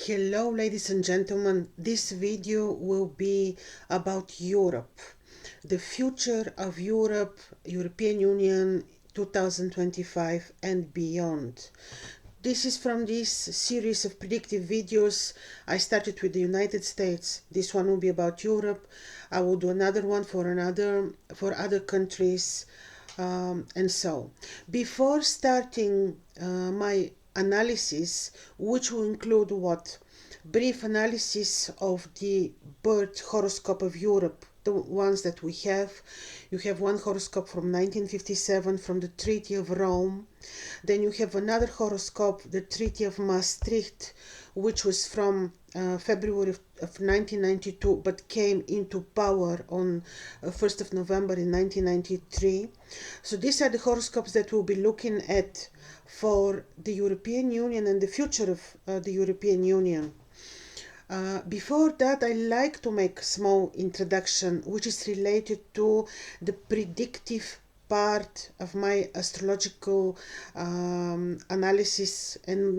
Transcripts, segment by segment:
Hello ladies and gentlemen, this video will be about Europe, the future of Europe, European Union 2025 and beyond. This is from this series of predictive videos. I started with the United States. This one will be about Europe. I will do another one for other countries, and so. Before starting my analysis, which will include what? Brief analysis of the birth horoscope of Europe, the ones that we have. You have one horoscope from 1957 from the Treaty of Rome. Then you have another horoscope, the Treaty of Maastricht, which was from February of 1992 but came into power on 1st of November in 1993. So these are the horoscopes that we'll be looking at for the European Union and the future of the European Union. Before that, I like to make a small introduction which is related to the predictive part of my astrological analysis and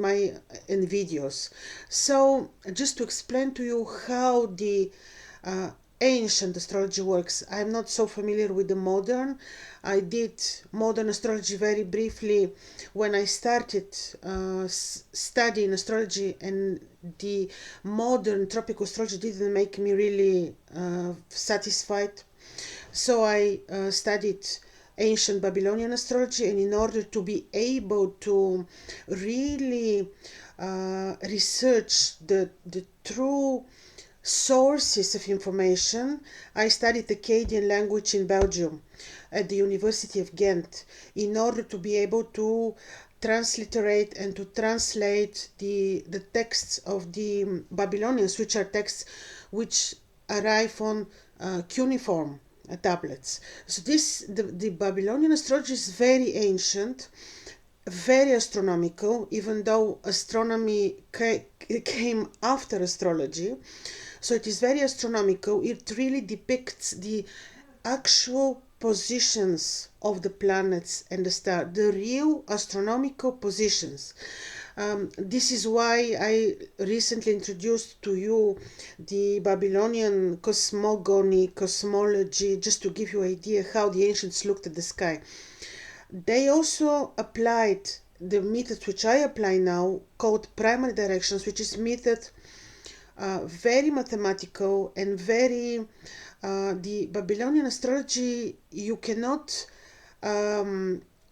videos. So just to explain to you how the ancient astrology works. I'm not so familiar with the modern. I did modern astrology very briefly when I started studying astrology, and the modern tropical astrology didn't make me really satisfied. So I studied ancient Babylonian astrology, and in order to be able to really research the true sources of information, I studied Akkadian language in Belgium at the University of Ghent in order to be able to transliterate and to translate the texts of the Babylonians, which are texts which arrive on cuneiform tablets. So the Babylonian astrology is very ancient, very astronomical, even though astronomy came after astrology. So it is very astronomical. It really depicts the actual positions of the planets and the stars, the real astronomical positions. This is why I recently introduced to you the Babylonian cosmogony, cosmology, just to give you an idea how the ancients looked at the sky. They also applied the method which I apply now, called primary directions, which is method very mathematical and very the Babylonian astrology you cannot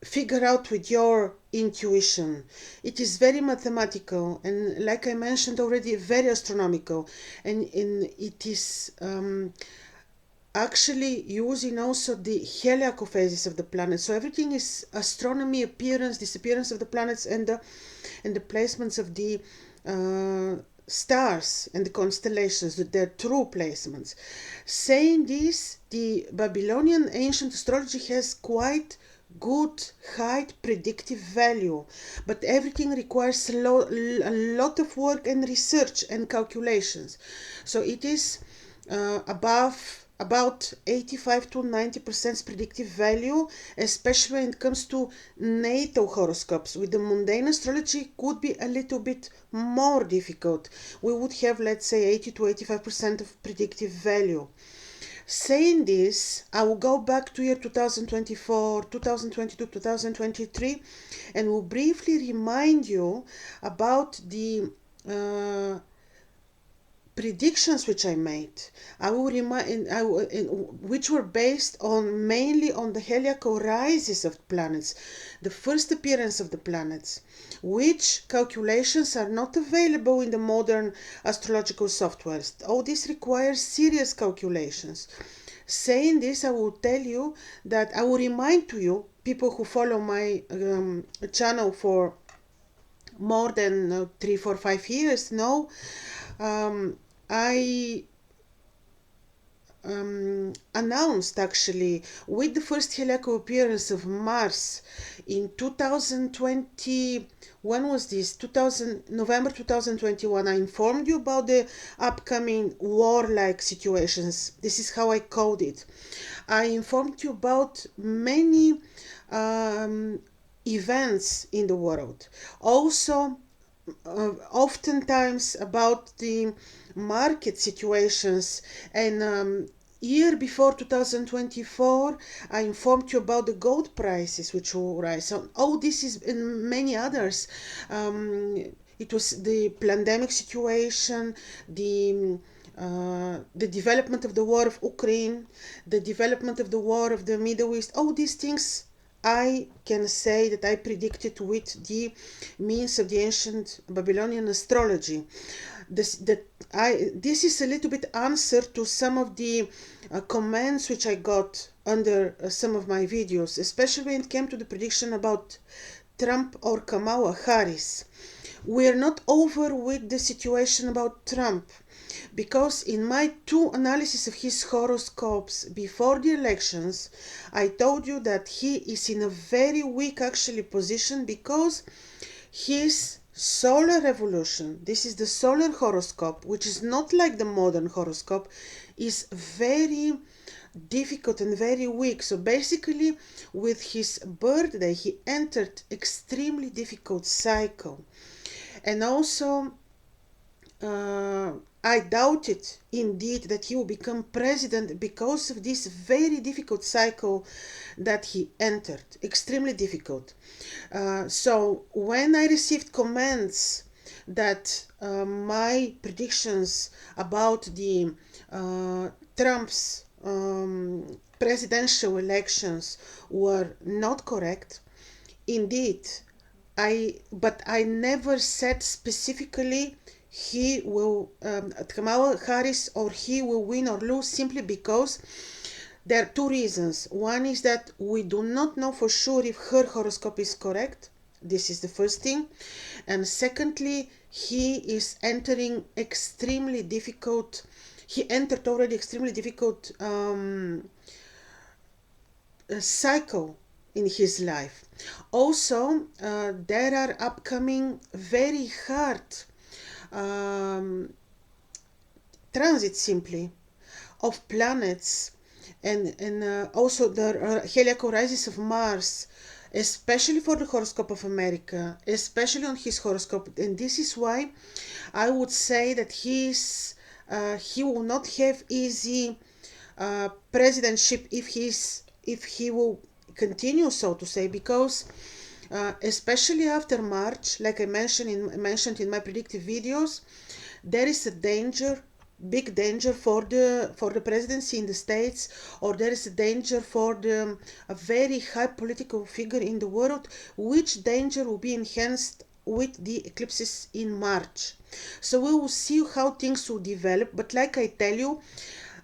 figure out with your intuition. It is very mathematical and, like I mentioned already, very astronomical, and it is actually using also the heliacal phases of the planet. So everything is astronomy, appearance, disappearance of the planets, and the placements of the stars and the constellations, their true placements. Saying this, the Babylonian ancient astrology has quite good high predictive value, but everything requires a lot of work and research and calculations. So it is about 85 to 90% predictive value, especially when it comes to natal horoscopes. With the mundane astrology, could be a little bit more difficult. We would have, let's say, 80 to 85% of predictive value. Saying this, I will go back to year 2024, 2022, 2023, and will briefly remind you about the predictions which I made. I will which were based on mainly on the heliacal rises of planets, the first appearance of the planets, which calculations are not available in the modern astrological softwares. All this requires serious calculations. Saying this, I will tell you that I will remind to you, people who follow my channel for more than 3, 4, 5 years know, I announced actually with the first heliacal appearance of Mars in 2020. When was this? November 2021. I informed you about the upcoming warlike situations. This is how I called it. I informed you about many events in the world. Also oftentimes about the market situations. And year before 2024, I informed you about the gold prices which will rise. So all this is and many others. It was the pandemic situation, the development of the war of Ukraine, the development of the war of the Middle East. All these things I can say that I predicted with the means of the ancient Babylonian astrology. This is a little bit answer to some of the comments which I got under some of my videos, especially when it came to the prediction about Trump or Kamala Harris. We're not over with the situation about Trump, because in my two analysis of his horoscopes before the elections, I told you that he is in a very weak actually position, because his solar revolution, this is the solar horoscope, which is not like the modern horoscope, is very difficult and very weak. So basically with his birthday he entered extremely difficult cycle. And also I doubted indeed that he will become president because of this very difficult cycle that he entered, extremely difficult. So when I received comments that my predictions about the Trump's presidential elections were not correct, indeed, but I never said specifically he will, Kamala Harris, or he will win or lose, simply because there are two reasons. One is that we do not know for sure if her horoscope is correct. This is the first thing. And secondly, he is entering extremely difficult, he entered already extremely difficult cycle in his life. Also, there are upcoming very hard transit simply of planets, and also the heliacal rises of Mars, especially for the horoscope of America, especially on his horoscope. And this is why I would say that he will not have easy presidentship if he will continue, so to say, because especially after March, like I mentioned in my predictive videos, there is a danger, big danger for the presidency in the States, or there is a danger for a very high political figure in the world, which danger will be enhanced with the eclipses in March. So we will see how things will develop. But like I tell you,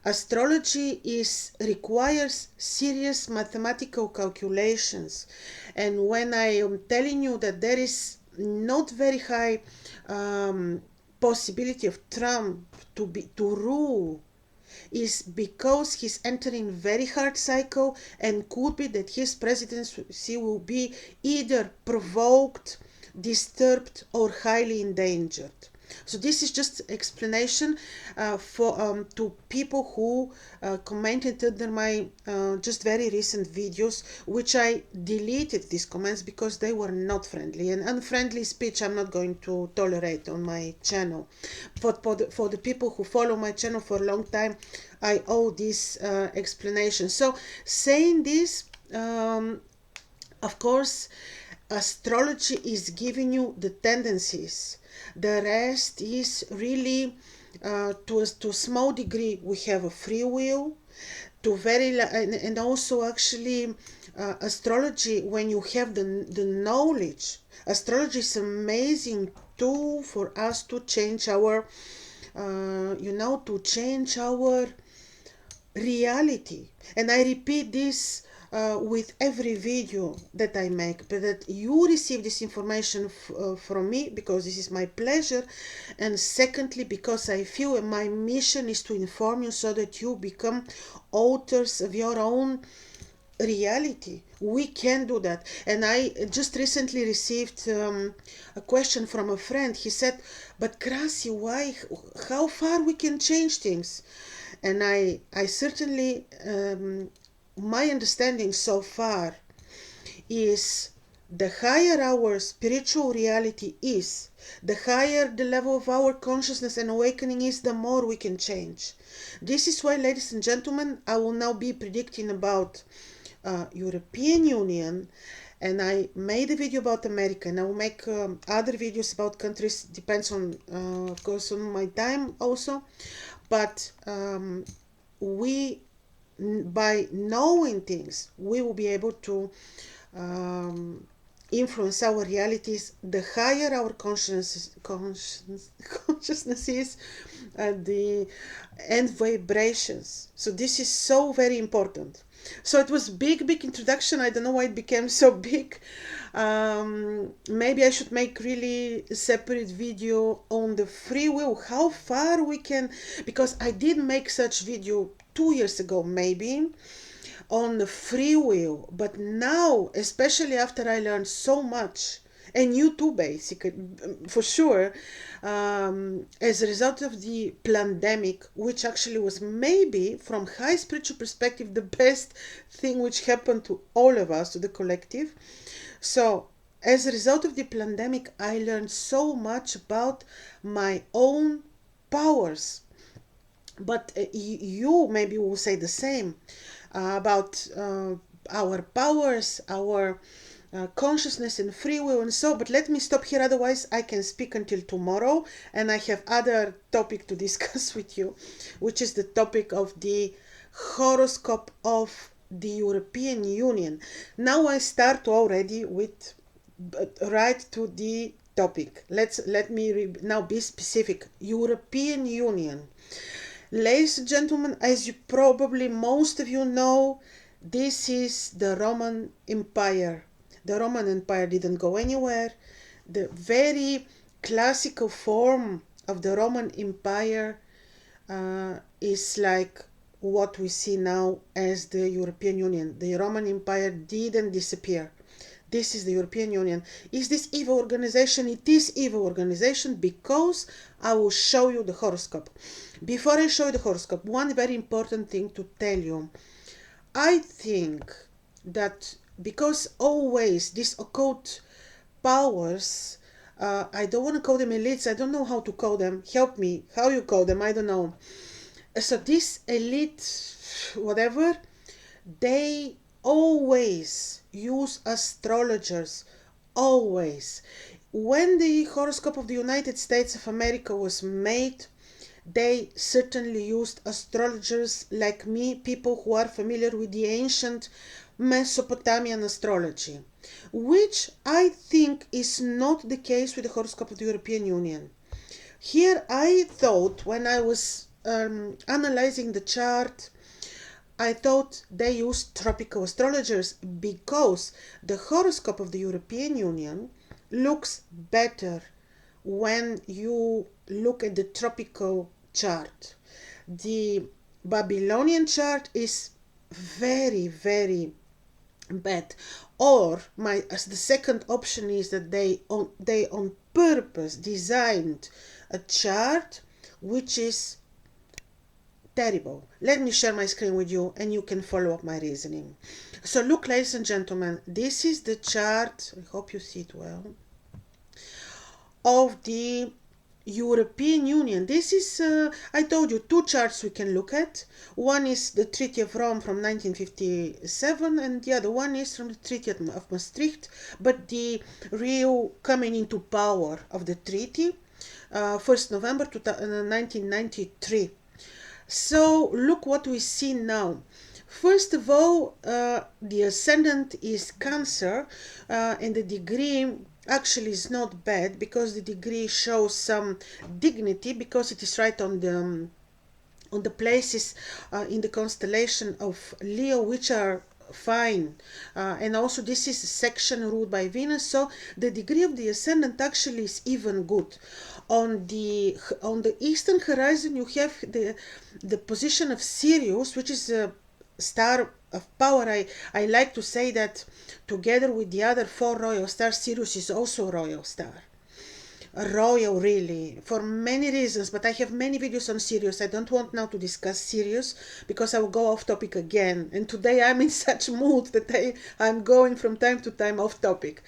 astrology requires serious mathematical calculations, and when I am telling you that there is not very high possibility of Trump to rule, is because he's entering very hard cycle, and could be that his presidency will be either provoked, disturbed, or highly endangered. So this is just explanation for to people who commented under my just very recent videos, which I deleted these comments because they were not friendly, and unfriendly speech I'm not going to tolerate on my channel. For the people who follow my channel for a long time, I owe this explanation. So saying this, of course, astrology is giving you the tendencies. The rest is really, to a small degree, we have a free will. And also actually, astrology, when you have the knowledge, astrology is amazing tool for us to change our, to change our reality. And I repeat this with every video that I make, but that you receive this information from me because this is my pleasure, and secondly because I feel my mission is to inform you so that you become authors of your own reality. We can do that. And I just recently received a question from a friend. He said, but Krasi, how far we can change things? And I certainly, my understanding so far is the higher our spiritual reality is, the higher the level of our consciousness and awakening is, the more we can change. This is why, ladies and gentlemen, I will now be predicting about European Union, and I made a video about America, and I will make other videos about countries, depends on, of course, on my time also. But by knowing things, we will be able to influence our realities. The higher our consciousness is, the and vibrations. So this is so very important. So it was big introduction. I don't know why it became so big. Maybe I should make really a separate video on the free will, how far we can, because I did make such video 2 years ago maybe on the free will, but now, especially after I learned so much, and you too, basically, for sure, as a result of the pandemic, which actually was maybe, from high spiritual perspective, the best thing which happened to all of us, to the collective. So, as a result of the pandemic, I learned so much about my own powers. But you maybe will say the same about our powers, our consciousness and free will and so. But let me stop here, otherwise I can speak until tomorrow, and I have other topic to discuss with you, which is the topic of the horoscope of the European Union. Now I start already with right to the topic. Let me now be specific. European Union. Ladies and gentlemen, as you probably most of you know, this is the Roman Empire. The Roman Empire didn't go anywhere. The very classical form of the Roman Empire is like what we see now as the European Union. The Roman Empire didn't disappear. This is the European Union. Is this evil organization? It is evil organization because I will show you the horoscope. Before I show you the horoscope, one very important thing to tell you. I think that because always these occult powers, I don't want to call them elites, I don't know how to call them, help me, how you call them, I don't know. So this elite, whatever, they always use astrologers, always. When the horoscope of the United States of America was made, they certainly used astrologers like me, people who are familiar with the ancient Mesopotamian astrology, which I think is not the case with the horoscope of the European Union. Here I thought, when I was analyzing the chart, I thought they used tropical astrologers because the horoscope of the European Union looks better when you look at the tropical chart. The Babylonian chart is very, very bad. Or the second option is that they on purpose designed a chart which is terrible. Let me share my screen with you and you can follow up my reasoning. So look, ladies and gentlemen, this is the chart, I hope you see it well, of the European Union. This is, I told you, two charts we can look at. One is the Treaty of Rome from 1957 and the other one is from the Treaty of Maastricht, but the real coming into power of the treaty, 1st November 1993. So look what we see now. First of all, the ascendant is Cancer, and the degree actually is not bad because the degree shows some dignity because it is right on the places in the constellation of Leo, which are fine, and also this is a section ruled by Venus, so the degree of the ascendant actually is even good. On the eastern horizon you have the position of Sirius, which is a star of power. I like to say that together with the other 4 royal stars, Sirius is also a royal star. royal, really, for many reasons, but I have many videos on Sirius. I don't want now to discuss Sirius because I will go off topic again, and today I'm in such mood that I'm going from time to time off topic.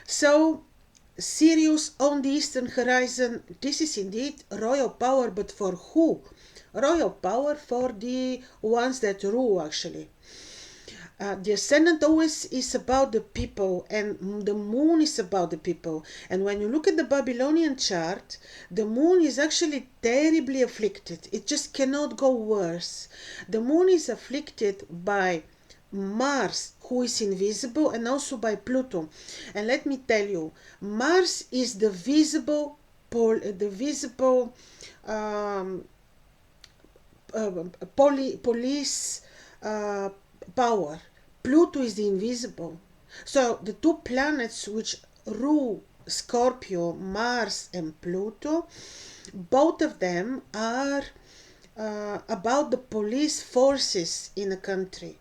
So Sirius on the eastern horizon, this is indeed royal power, but for who? Royal power for the ones that rule, actually. The ascendant always is about the people, and the moon is about the people. And when you look at the Babylonian chart, the moon is actually terribly afflicted. It just cannot go worse. The moon is afflicted by Mars, who is invisible, and also by Pluto. And let me tell you, Mars is the visible um, police power. Pluto is the invisible. So the two planets which rule Scorpio, Mars and Pluto, both of them are about the police forces in a country.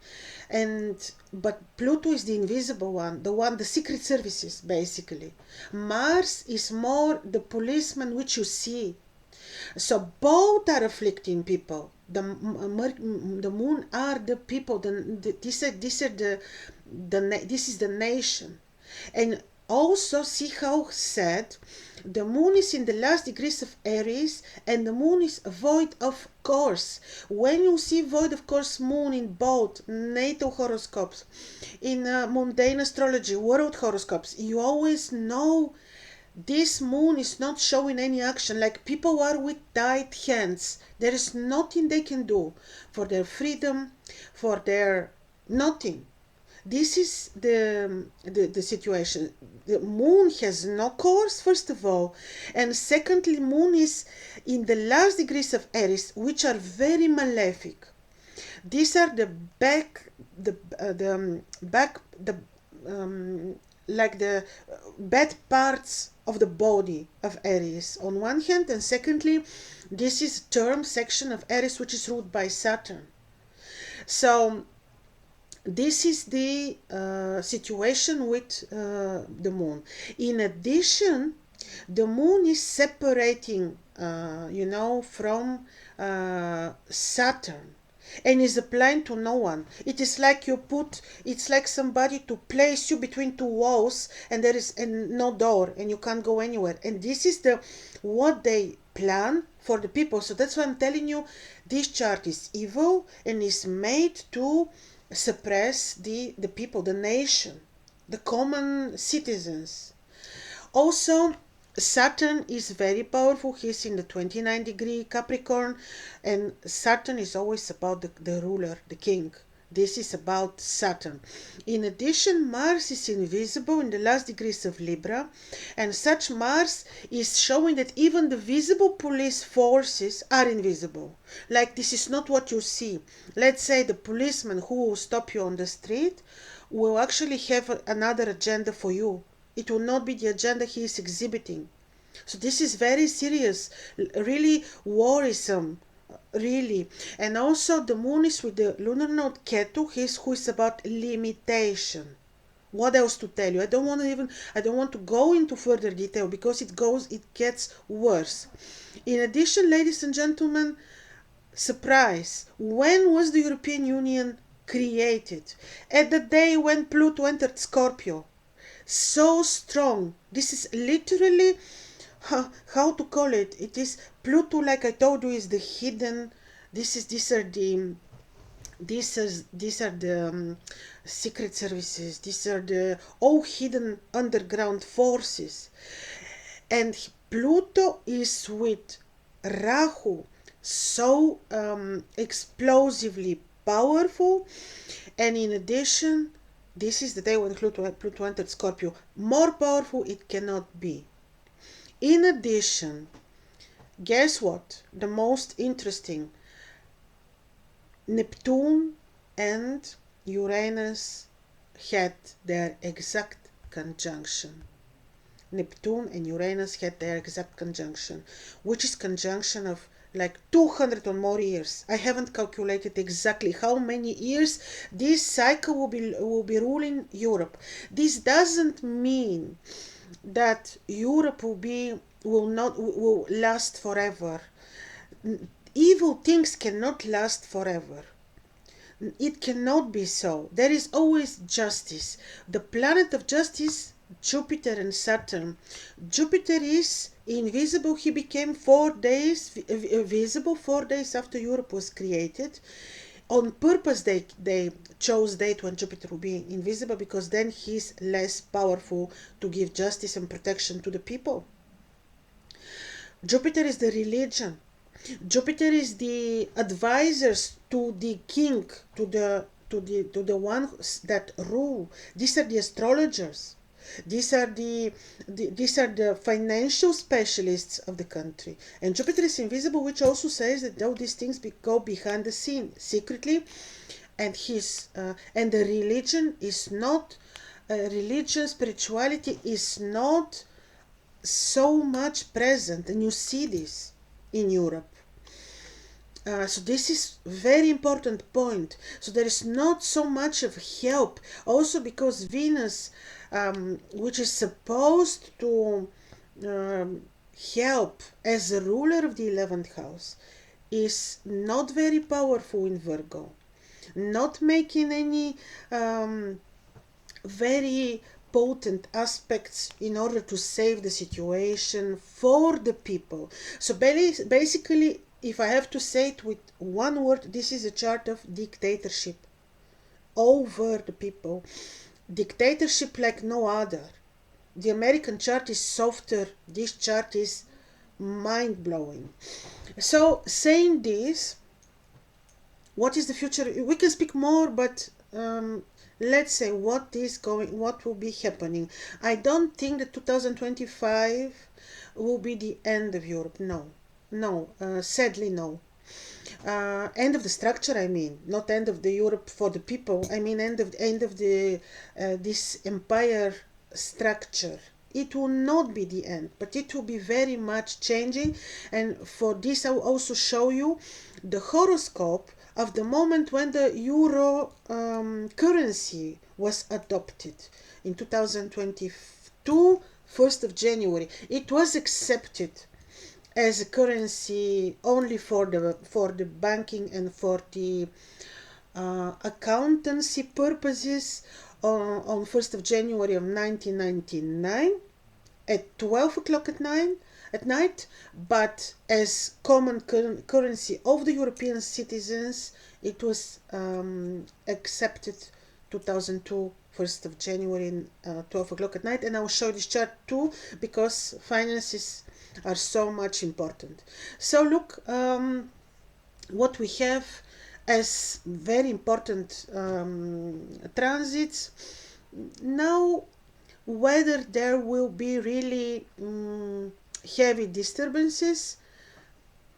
But Pluto is the invisible one, the secret services, basically. Mars is more the policeman which you see. So both are afflicting people. The moon are the people. This is the nation, and also see how sad the moon is in the last degrees of Aries, and the moon is void of course. When you see void of course moon in both natal horoscopes, in mundane astrology, world horoscopes, you always know this moon is not showing any action, like people are with tied hands. There is nothing they can do for their freedom, for their nothing. This is the situation. The moon has no course, first of all, and secondly, moon is in the last degrees of Aries, which are very malefic. These are the like the bad parts of the body of Aries on one hand, and secondly, this is term section of Aries which is ruled by Saturn. So this is the situation with the moon. In addition, the moon is separating from Saturn, and is applying to no one. It's like somebody to place you between two walls, and there is no door, and you can't go anywhere. And this is what they plan for the people. So that's why I'm telling you, this chart is evil and is made to suppress the people, the nation, the common citizens. Also, Saturn is very powerful. He's in the 29-degree Capricorn, and Saturn is always about the ruler, the king. This is about Saturn. In addition, Mars is invisible in the last degrees of Libra, and such Mars is showing that even the visible police forces are invisible. Like, this is not what you see. Let's say the policeman who will stop you on the street will actually have another agenda for you. It will not be the agenda he is exhibiting. So this is very serious, really worrisome, really. And also the moon is with the lunar node Ketu, who is about limitation. What else to tell you? I don't want to go into further detail because it gets worse. In addition, ladies and gentlemen, surprise, when was the European Union created? At the day when Pluto entered Scorpio. So strong. This is literally how to call it. It is Pluto, like I told you, is the hidden. These are the secret services. These are the all hidden underground forces. And Pluto is with Rahu, so explosively powerful, and in addition, this is the day when Pluto entered Scorpio. More powerful it cannot be. In addition, guess what? The most interesting. Neptune and Uranus had their exact conjunction. Neptune and Uranus had their exact conjunction, which is conjunction of like 200 or more years. I haven't calculated exactly how many years this cycle will be ruling Europe. This doesn't mean that Europe will be will last forever. Evil things cannot last forever. It cannot be so. There is always justice. The planet of justice, Jupiter and Saturn. Jupiter is invisible. He became 4 days visible 4 days after Europe was created. On purpose, they chose date when Jupiter will be invisible, because then he's less powerful to give justice and protection to the people. Jupiter is the religion. Jupiter is the advisors to the king, to the ones that rule. These are the astrologers. These are the financial specialists of the country. And Jupiter is invisible, which also says that all these things go behind the scene secretly. And and the religion is not religion, spirituality is not so much present, and you see this in Europe. So this is very important point. So there is not so much of help, also because Venus, which is supposed to help as a ruler of the 11th house, is not very powerful in Virgo, not making any very potent aspects in order to save the situation for the people. So basically, if I have to say it with one word, this is a chart of dictatorship over the people. Dictatorship like no other. The American chart is softer. This chart is mind-blowing. So saying this, what is the future? We can speak more, but let's say what will be happening. I don't think that 2025 will be the end of Europe. No, sadly no. End of the structure, I mean, not end of the Europe for the people. I mean end of the this empire structure. It will not be the end, but it will be very much changing. And for this, I will also show you the horoscope of the moment when the euro currency was adopted in 2022, 1st of January. It was accepted as a currency only for the banking and for the accountancy purposes on 1st of January of 1999 at 12 o'clock at night, but as common currency of the European citizens, it was accepted 2002, 1st of January, 12 o'clock at night. And I will show this chart too, because finances are so much important. So look, what we have as very important transits now. Whether there will be really heavy disturbances,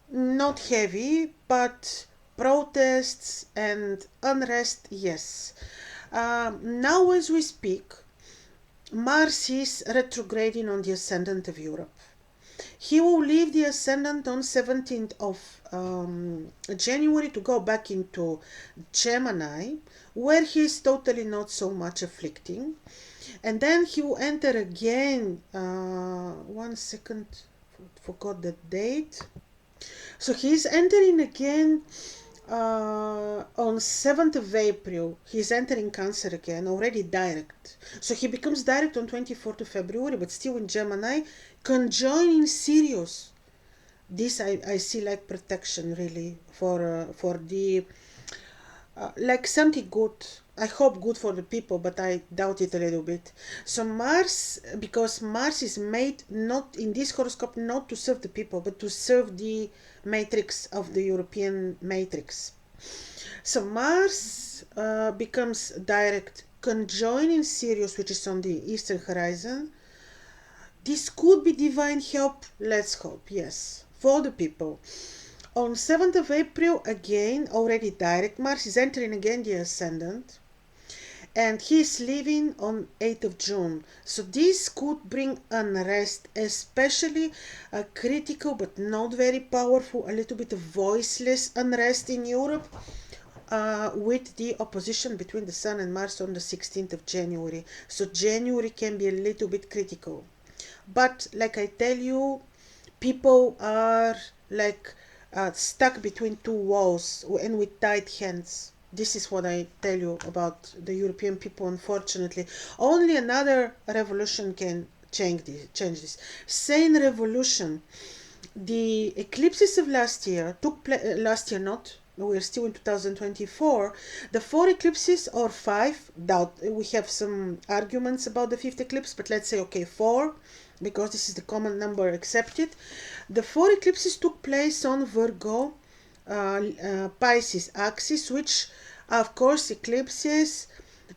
not heavy, but protests and unrest, yes. Now as we speak, Mars is retrograding on the ascendant of Europe. He will leave the ascendant on 17th of January to go back into Gemini, where he is totally not so much afflicting. And then he will enter again, one second, forgot the date. So he's entering again on 7th of April. He's entering Cancer again, already direct. So he becomes direct on 24th of February, but still in Gemini, conjoining Sirius. This I see like protection, really, for the, like something good. I hope good for the people, but I doubt it a little bit. So Mars, because Mars is made not in this horoscope not to serve the people, but to serve the matrix of the European matrix. So Mars becomes direct, conjoining Sirius, which is on the eastern horizon. This could be divine help, let's hope, yes, for the people. On 7th of April, again, already direct, Mars is entering again the ascendant. And he is leaving on 8th of June. So this could bring unrest, especially a critical but not very powerful, a little bit of voiceless unrest in Europe, with the opposition between the Sun and Mars on the 16th of January. So January can be a little bit critical. But like I tell you, people are like stuck between two walls and with tight hands. This is what I tell you about the European people, unfortunately. Only another revolution can change this. Same revolution. The eclipses of last year took place last year, not we're still in 2024. The four eclipses, or five, doubt, we have some arguments about the fifth eclipse, but let's say okay, four, because this is the common number accepted. The four eclipses took place on Virgo, Pisces axis, which of course eclipses.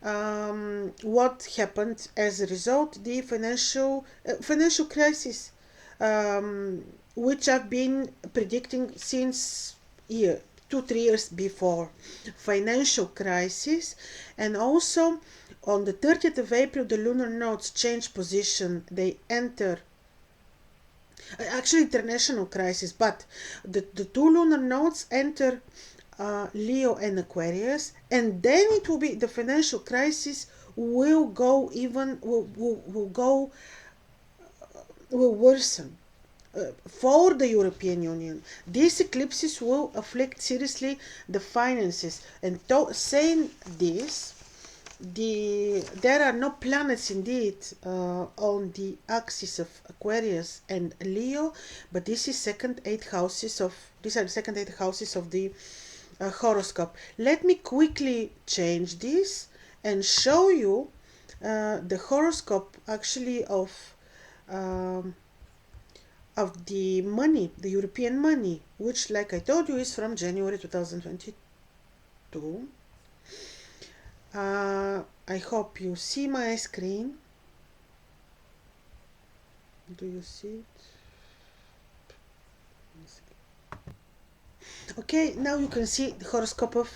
What happened as a result? The financial crisis, which I've been predicting since 2-3 years before. Financial crisis. And also on the 30th of April the lunar nodes change position. They enter actually international crisis, but the two lunar nodes enter Leo and Aquarius, and then it will be the financial crisis will go even will worsen for the European Union. These eclipses will afflict seriously the finances. And saying this, there are no planets indeed on the axis of Aquarius and Leo, but these are the second 8 houses of the horoscope. Let me quickly change this and show you the horoscope actually of the money, the European money, which, like I told you, is from January 2022. I hope you see my screen. Do you see it? Okay, now you can see the horoscope of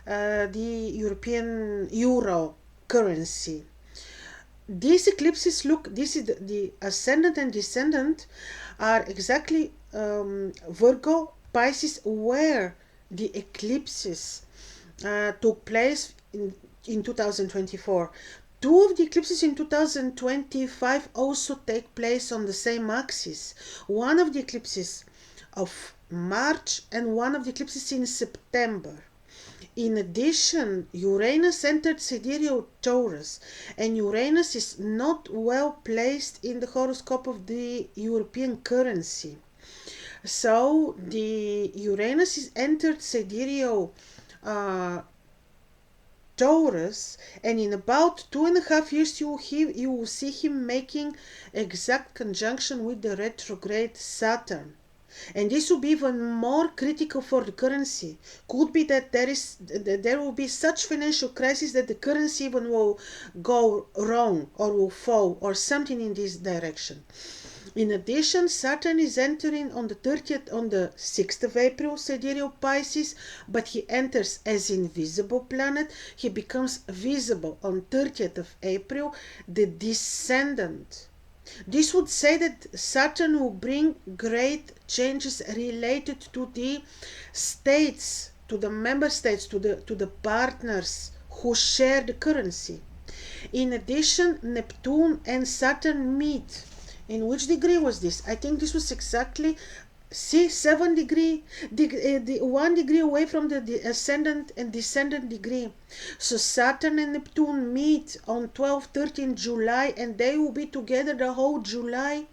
the European euro currency. These eclipses this is the ascendant and descendant are exactly Virgo, Pisces, where the eclipses took place in 2024. Two of the eclipses in 2025 also take place on the same axis. One of the eclipses of March and one of the eclipses in September. In addition, Uranus entered sidereal Taurus, and Uranus is not well placed in the horoscope of the European currency. So the Uranus is entered sidereal Taurus, and in about 2.5 years you will see him making exact conjunction with the retrograde Saturn. And this will be even more critical for the currency. Could be that there will be such financial crisis that the currency even will go wrong or will fall or something in this direction. In addition, Saturn is entering on the 6th of April, sidereal Pisces, but he enters as invisible planet. He becomes visible on 30th of April, the descendant. This would say that Saturn will bring great changes related to the states, to the member states, to the partners who share the currency. In addition, Neptune and Saturn meet. In which degree was this? I think this was exactly 7 degree, 1 degree away from the ascendant and descendant degree. So Saturn and Neptune meet on 12-13 July, and they will be together the whole July.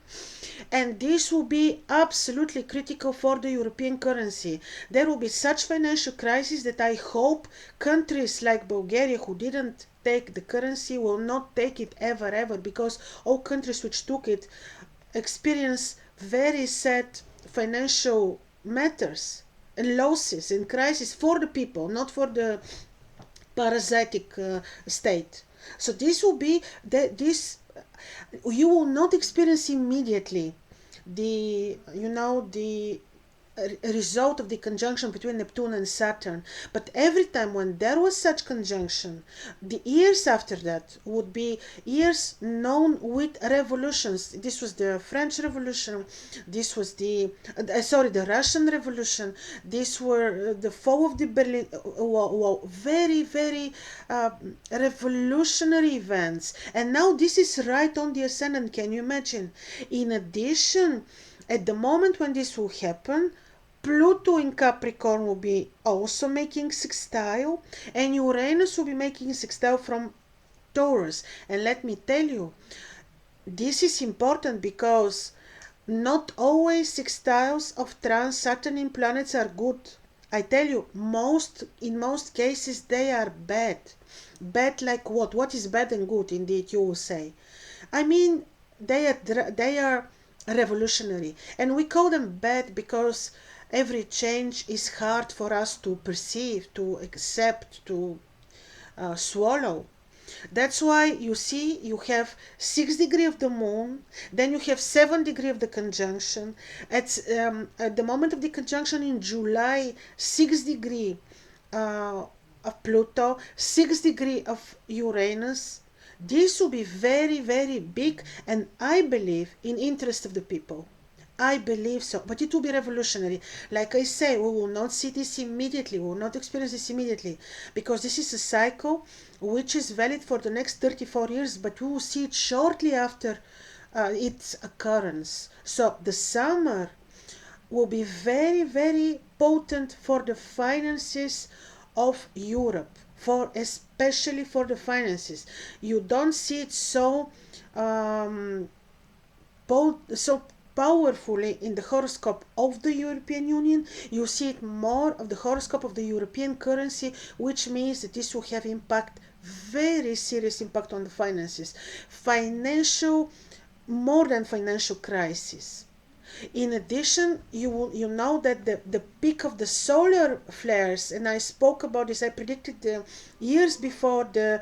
And this will be absolutely critical for the European currency. There will be such financial crisis that I hope countries like Bulgaria, who didn't take the currency, will not take it ever, because all countries which took it experience very sad financial matters and losses and crisis for the people, not for the parasitic state. So this will be you will not experience immediately the result of the conjunction between Neptune and Saturn, but every time when there was such conjunction, the years after that would be years known with revolutions. This was the French Revolution, this was the Russian Revolution, these were the fall of the Berlin Wall, very revolutionary events. And now this is right on the ascendant. Can you imagine? In addition, At the moment when this will happen, Pluto in Capricorn will be also making sextile, and Uranus will be making sextile from Taurus. And let me tell you, this is important because not always sextiles of trans-Saturn planets are good. I tell you, in most cases they are bad. Bad like what? What is bad and good? Indeed, you will say. I mean, they are revolutionary, and we call them bad because every change is hard for us to perceive, to accept, to swallow. That's why you see you have 6 degree of the moon, then you have 7 degree of the conjunction. At the moment of the conjunction in July, 6 degree of Pluto, 6 degree of Uranus. This will be very, very big, and I believe in interest of the people. I believe so, but it will be revolutionary. Like I say, we will not see this immediately, we will not experience this immediately, because this is a cycle which is valid for the next 34 years, but we will see it shortly after its occurrence. So the summer will be very, very potent for the finances of Europe, for especially for the finances. You don't see it um, so powerfully in the horoscope of the European Union. You see it more of the horoscope of the European currency, which means that this will have impact, very serious impact on the finances, financial, more than financial crisis. In addition, you know that the peak of the solar flares, and I spoke about this, I predicted years before the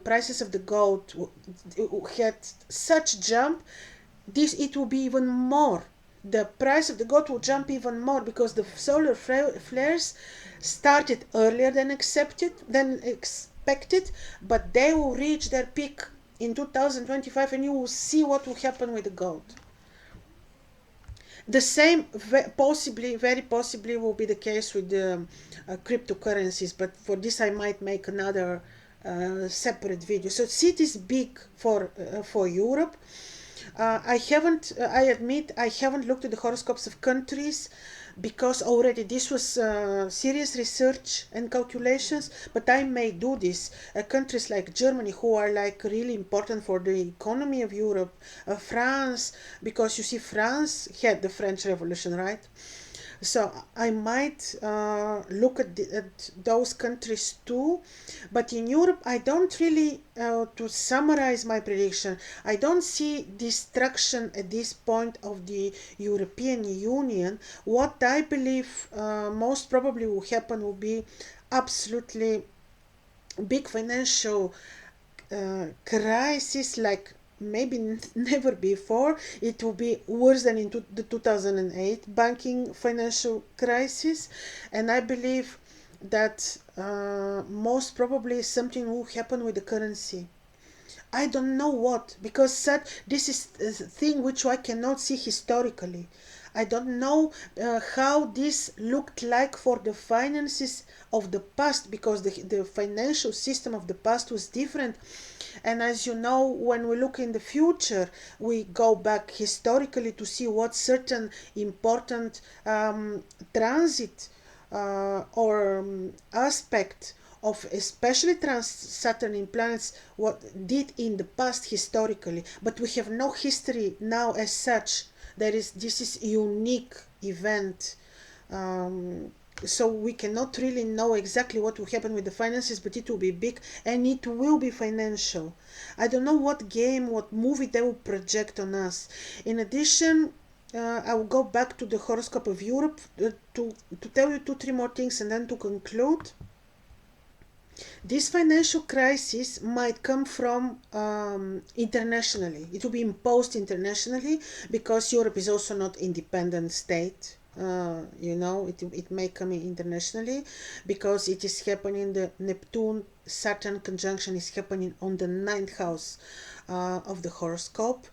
prices of the gold had such jump. It will be even more. The price of the gold will jump even more because the solar flares started earlier than expected, but they will reach their peak in 2025, and you will see what will happen with the gold. The same very possibly will be the case with the cryptocurrencies, but for this I might make another separate video. So it is big for Europe. I admit I haven't looked at the horoscopes of countries because already this was serious research and calculations, but I may do this. Countries like Germany, who are like really important for the economy of Europe, France, because you see France had the French Revolution, right? So I might look at those countries too, but in Europe I don't really, to summarize my prediction, I don't see destruction at this point of the European Union. What I believe most probably will happen will be absolutely big financial crisis like maybe never before. It will be worse than in the 2008 banking financial crisis, and I believe that most probably something will happen with the currency. I don't know what, because this is a thing which I cannot see historically. I don't know how this looked like for the finances of the past, because the financial system of the past was different. And as you know, when we look in the future, we go back historically to see what certain important transit or aspect of especially trans-Saturn planets what did in the past historically, but we have no history now as such. This is unique event, so we cannot really know exactly what will happen with the finances, but it will be big and it will be financial. I don't know what game, what movie they will project on us. In addition, I will go back to the horoscope of Europe to tell you 2-3 more things and then to conclude. This financial crisis might come from internationally. It will be imposed internationally because Europe is also not independent state. It may come in internationally because it is happening. The Neptune Saturn conjunction is happening on the 9th house of the horoscope,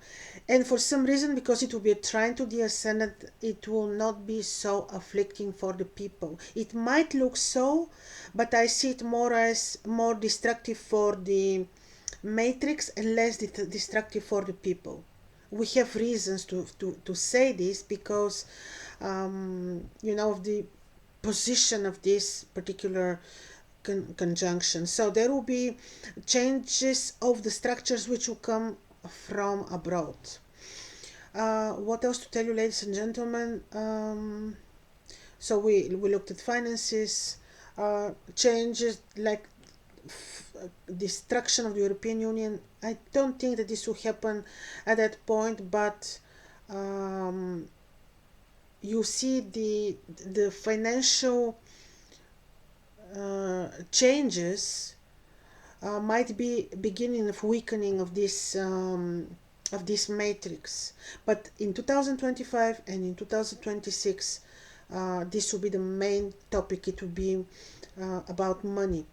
and for some reason, because it will be a trine to the ascendant, it will not be so afflicting for the people. It might look so, but I see it more as more destructive for the matrix and less destructive for the people. we have reasons to say this, because you know, of the position of this particular conjunction. So there will be changes of the structures which will come from abroad. What else to tell you, ladies and gentlemen? So we looked at finances, changes like destruction of the European Union. I don't think that this will happen at that point, but you see the financial changes might be beginning of weakening of this matrix. But in 2025 and in 2026, this will be the main topic. It will be about money.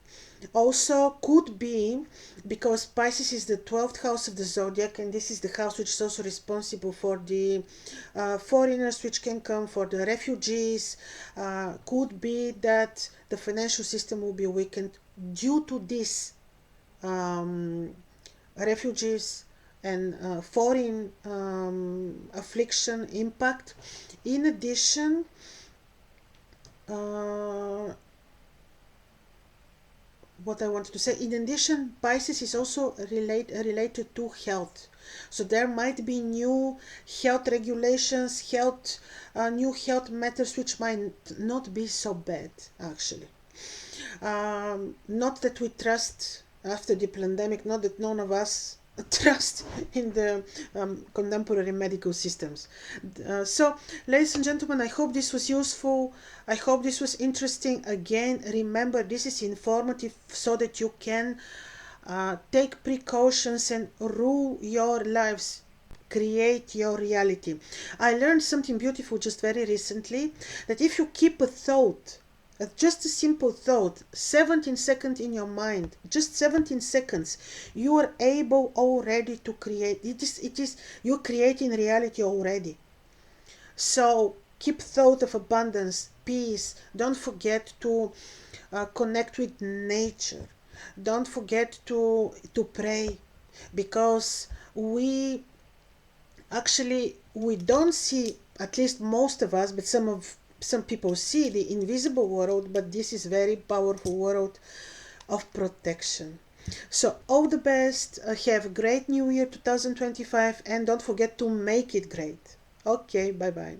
Also could be because Pisces is the 12th house of the zodiac, and this is the house which is also responsible for the foreigners which can come, for the refugees. Could be that the financial system will be weakened due to this refugees and foreign affliction impact. In addition, what I wanted to say, in addition, Pisces is also related to health. So there might be new health regulations, new health matters which might not be so bad, actually. Not that we trust after the pandemic, not that none of us trust in the contemporary medical systems. So, ladies and gentlemen, I hope this was useful. I hope this was interesting. Again, remember, this is informative so that you can take precautions and rule your lives, create your reality. I learned something beautiful just very recently, that if you keep a thought, just a simple thought, 17 seconds in your mind, just 17 seconds, you are able already to create. It is you're creating reality already. So keep thought of abundance, peace. Don't forget to connect with nature. Don't forget to pray, because we don't see, at least most of us, but some people see the invisible world, but this is very powerful world of protection. So all the best. Have a great new year 2025, and don't forget to make it great. Okay, bye bye.